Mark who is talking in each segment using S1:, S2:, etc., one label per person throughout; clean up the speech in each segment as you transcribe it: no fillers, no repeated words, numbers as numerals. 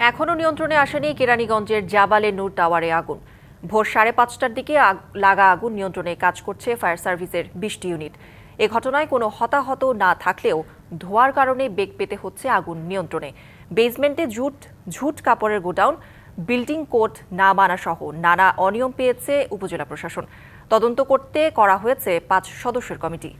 S1: এখনও নিয়ন্ত্রণে আসেনি কেরানীগঞ্জের জাবালে নূর টাওয়ারে আগুন। ভোর 5:30টার দিকে লাগা আগুন নিয়ন্ত্রণে কাজ করছে ফায়ার সার্ভিসের 20টি ইউনিট। এ ঘটনায় কোনো হতাহত না থাকলেও ধোঁয়ার কারণে বেগ পেতে হচ্ছে আগুন নিয়ন্ত্রণে। বেসমেন্টে ঝুট কাপড়ের গোডাউন, বিল্ডিং কোড না মানা সহ নানা অনিয়ম পেয়েছে উপজেলা প্রশাসন। তদন্ত করতে করা হয়েছে 5 সদস্যের কমিটি।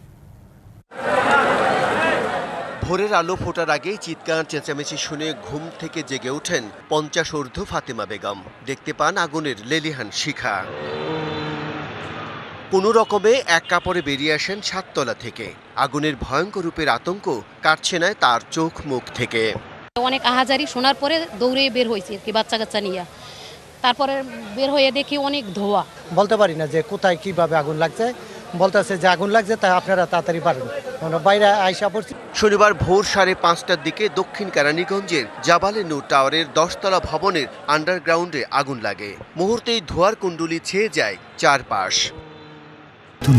S2: ভোরের আলো ফোটার আগেই চিৎকার চেঁচামেচি শুনে ঘুম থেকে জেগে ওঠেন 50 ঊর্ধ্ব ফাতেমা বেগম। দেখতে পান আগুনের লেলিহান শিখা। কোনো রকমে এক কাপড়ে বেরিয়ে আসেন 7 তলা থেকে। আগুনের ভয়ঙ্কর রূপের আতঙ্ক কাটছে না তার চোখ মুখ থেকে।
S3: অনেক আহাজারি শোনার পরে দৌড়ে বের হয়েছে কি বাচ্চা কাচ্চা নিয়ে। তারপরে বের হয়ে দেখি অনেক ধোঁয়া।
S4: বলতে পারি না যে কোথায় কিভাবে আগুন লাগছে, বলতেছে যে আগুন লাগছে তাই আপনারা তাড়াতাড়ি পারবেন। আমরা বাইরে আইসা পড়ছি।
S2: শনিবার ভোর 5:30টার দিকে দক্ষিণ কেরানীগঞ্জের জাবালে নূর টাওয়ারের 10 তলা ভবনের আন্ডারগ্রাউন্ডে আগুন লাগে। মুহূর্তেই ধোঁয়ার কুণ্ডলী ছেয়ে যায় চারপাশ।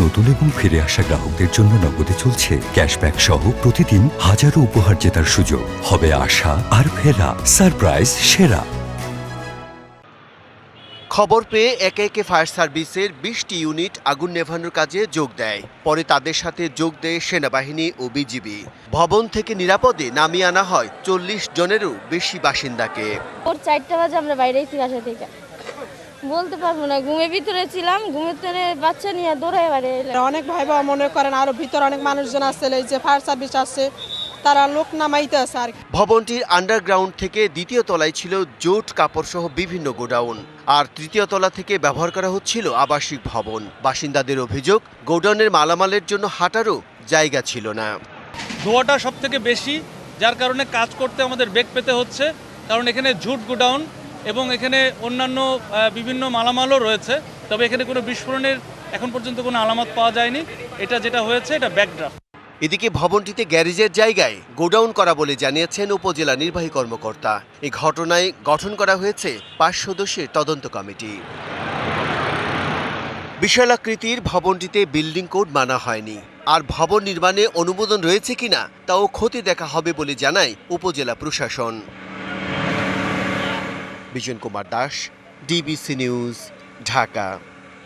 S5: নতুন এবং ফিরে আসা গ্রাহকদের জন্য নগদে চলছে ক্যাশব্যাক সহ প্রতিদিন হাজারো উপহার জেতার সুযোগ। হবে আশা আর ফেরা, সারপ্রাইজ সেরা।
S2: খবর পেয়ে একে একে ফায়ার সার্ভিসের 20টি ইউনিট আগুন নেভানোর কাজে যোগ দেয়। পরে তাদের সাথে যোগ দেয় সেনাবাহিনী ও বিজিবি। ভবন থেকে নিরাপদে নামিয়ে আনা হয় 40 জনেরও বেশি বাসিন্দাকে।
S6: ওর 4টা বাজে আমরা বাইরে এসেছি বাসা থেকে। বলতে পারবো না, ঘুমের ভিতরে ছিলাম, ঘুমের ভিতরে বাচ্চা নিয়ে দৌড়ায় বাড়ি এলাম।
S7: অনেক ভাই বাবা মনে করেন আরো ভিতরে অনেক মানুষজন আছে, এই যে ফায়ার সার্ভিস আছে তারা লোক নামাইতে আছে আর কি।
S2: ভবনটির আন্ডারগ্রাউন্ড থেকে দ্বিতীয় তলায় ছিল জুট কাপড় সহ বিভিন্ন গোডাউন, আর তৃতীয় তলা থেকে ব্যবহার করা হচ্ছিল আবাসিক ভবন। বাসিন্দাদের অভিযোগ, গোডাউনের মালামালের জন্য হাঁটারও জায়গা ছিল না।
S8: ধোঁয়াটা সব থেকে বেশি, যার কারণে কাজ করতে আমাদের বেগ পেতে হচ্ছে। কারণ এখানে ঝুট গোডাউন এবং এখানে অন্যান্য বিভিন্ন মালামালও রয়েছে। তবে এখানে কোনো বিস্ফোরণের এখন পর্যন্ত কোনো আলামত পাওয়া যায়নি। এটা যেটা হয়েছে এটা ব্যাকড্রাফট।
S2: এদিকে ভবনটিতে গ্যারেজের জায়গায় গোডাউন করা বলে জানিয়েছেন উপজেলা নির্বাহী কর্মকর্তা। এই ঘটনায় গঠন করা হয়েছে 5 সদস্যের তদন্ত কমিটি। বিশালাকৃতির ভবনটিতে বিল্ডিং কোড মানা হয়নি, আর ভবন নির্মাণে অনুমোদন রয়েছে কিনা তাও খতিয়ে দেখা হবে বলে জানায় উপজেলা প্রশাসন। Bijan Kumar Das, DBC news, Dhaka.